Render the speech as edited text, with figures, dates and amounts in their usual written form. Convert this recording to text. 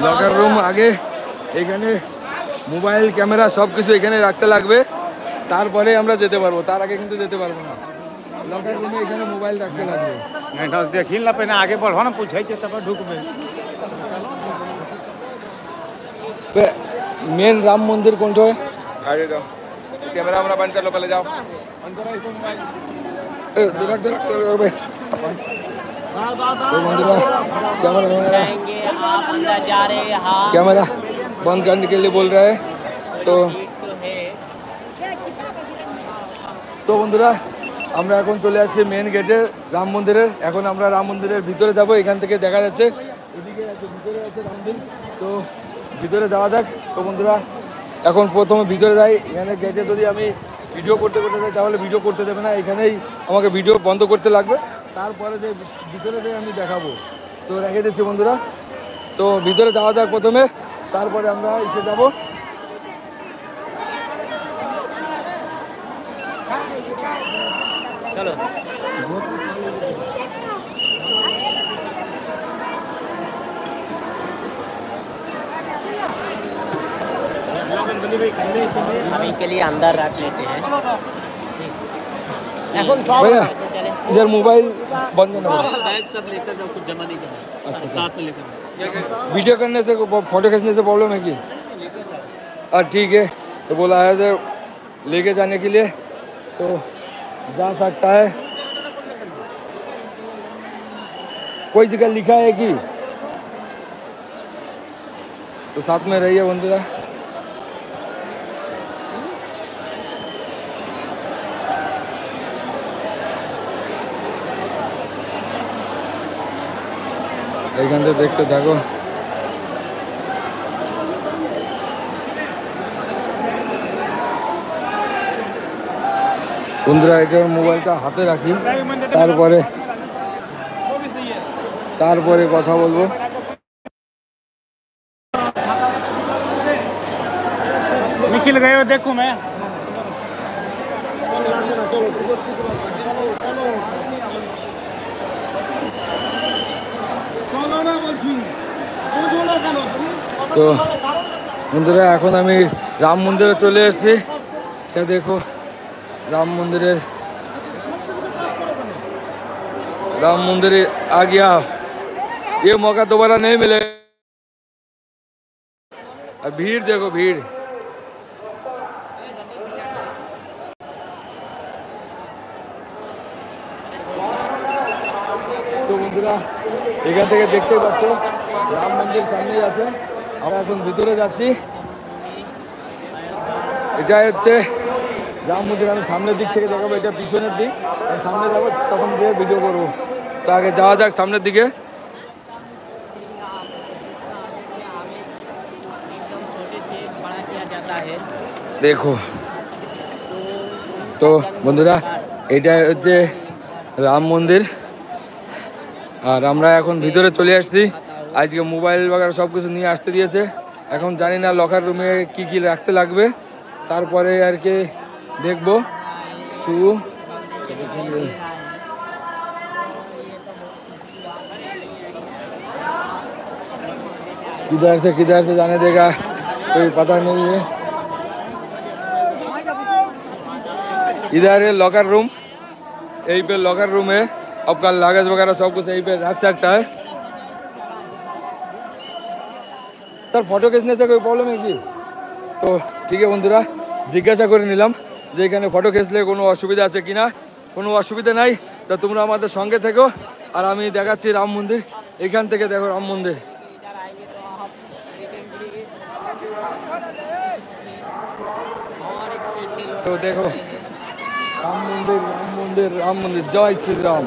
Locker room আগে এখানে mobile camera সব কিছু এখানে রাখতে লাগবে, তারপরে আমরা যেতে পারবো, তার আগে কিন্তু যেতে পারবো না। লকার রুমে এখানে মোবাইল রাখতে লাগবে। देखी ना पहले आगे बढ़ो ना, पूछे तब ढुकबे। मेन राम मंदिर कौन है? आगे जाओ, कैमरा वैमरा बंद कर लो, पहले जाओ। बंद करो इसको मोबाइल। तो बंधुरा कैमरा बंद करने के लिए बोल रहा है। तो বন্ধুরা আমরা এখন চলে আসছি মেন গেটে রাম মন্দিরের। এখন আমরা রাম মন্দিরের ভিতরে যাব। এখান থেকে দেখা যাচ্ছে এদিকে আছে, ভিতরে আছে রাম মন্দির। তো ভিতরে যাওয়া যাক। তো বন্ধুরা এখন প্রথমে ভিতরে যাই। এখানে গেটে যদি আমি ভিডিও করতে যাই তাহলে ভিডিও করতে দেবে না, এখানেই আমাকে ভিডিও বন্ধ করতে লাগবে। তারপরে যে ভিতরে যাই আমি দেখাবো। তো রেখে দিচ্ছি বন্ধুরা। তো ভিতরে যাওয়া যাক প্রথমে, তারপরে আমরা এসে যাব। চলো अभी के लिए अंदर रख लेते हैं। भैया इधर मोबाइल बंद करना, बैग सब लेकर जाओ, कुछ जमा नहीं करना। अच्छा साथ में लेकर वीडियो करने से फोटो खींचने से प्रॉब्लम है कि? ठीक है। तो बोला है से लेके जाने के लिए तो जा सकता है। कोई जगह लिखा है कि? तो साथ में रहिए बंधुरा। এখান থেকে দেখতে থাকো। বন্ধুরা এটা মোবাইলটা হাতে রাখি, তারপরে কথা বলবো। निकल गए हो देखो मैं। তো বন্ধুরা এখন আমি রাম মন্দিরে চলে এসেছি। সে দেখো राम मंदिर आ गया। ये मौका दोबारा नहीं मिलेगा। भीड़ देखो भीड़। তো বন্ধুরা এখান থেকে দেখতেই পাচ্ছ রাম মন্দির সামনেই আছে। আমরা এখন ভিতরে যাচ্ছি। এটা হচ্ছে রাম মন্দির। আমি সামনের দিক থেকে দেখাবো, এটা পিছনের দিক। আমি সামনে যাবো, তখন গিয়ে ভিডিও করবো। তো আগে যাওয়া যাক সামনের দিকে। দেখো তো বন্ধুরা এটা হচ্ছে রাম মন্দির, আর আমরা এখন ভিতরে চলে আসছি। আজকে মোবাইল বাগেরা সব কিছু নিয়ে আসতে দিয়েছে। এখন জানি না লকার রুমে কি কি রাখতে লাগবে, তারপরে আর কি देखो शू किधर से जाने देगा कोई पता नहीं है। इधर है लॉकर रूम, यहीं पे लॉकर रूम है। आपका लागेज वगैरह सब कुछ यहीं पे रख सकता है। सर फोटो खींचने से कोई प्रॉब्लम है कि? तो ठीक है बंधुरा जिज्ञासा করে নিলাম যে এখানে ফটো খেঁচলে কোনো অসুবিধা আছে কিনা। কোনো অসুবিধা নাই। তা তোমরা আমাদের সঙ্গে থেকো, আর আমি দেখাচ্ছি রাম মন্দির। এখান থেকে দেখো রাম মন্দির। তো দেখো রাম মন্দির, রাম মন্দির, রাম মন্দির। জয় শ্রীরাম।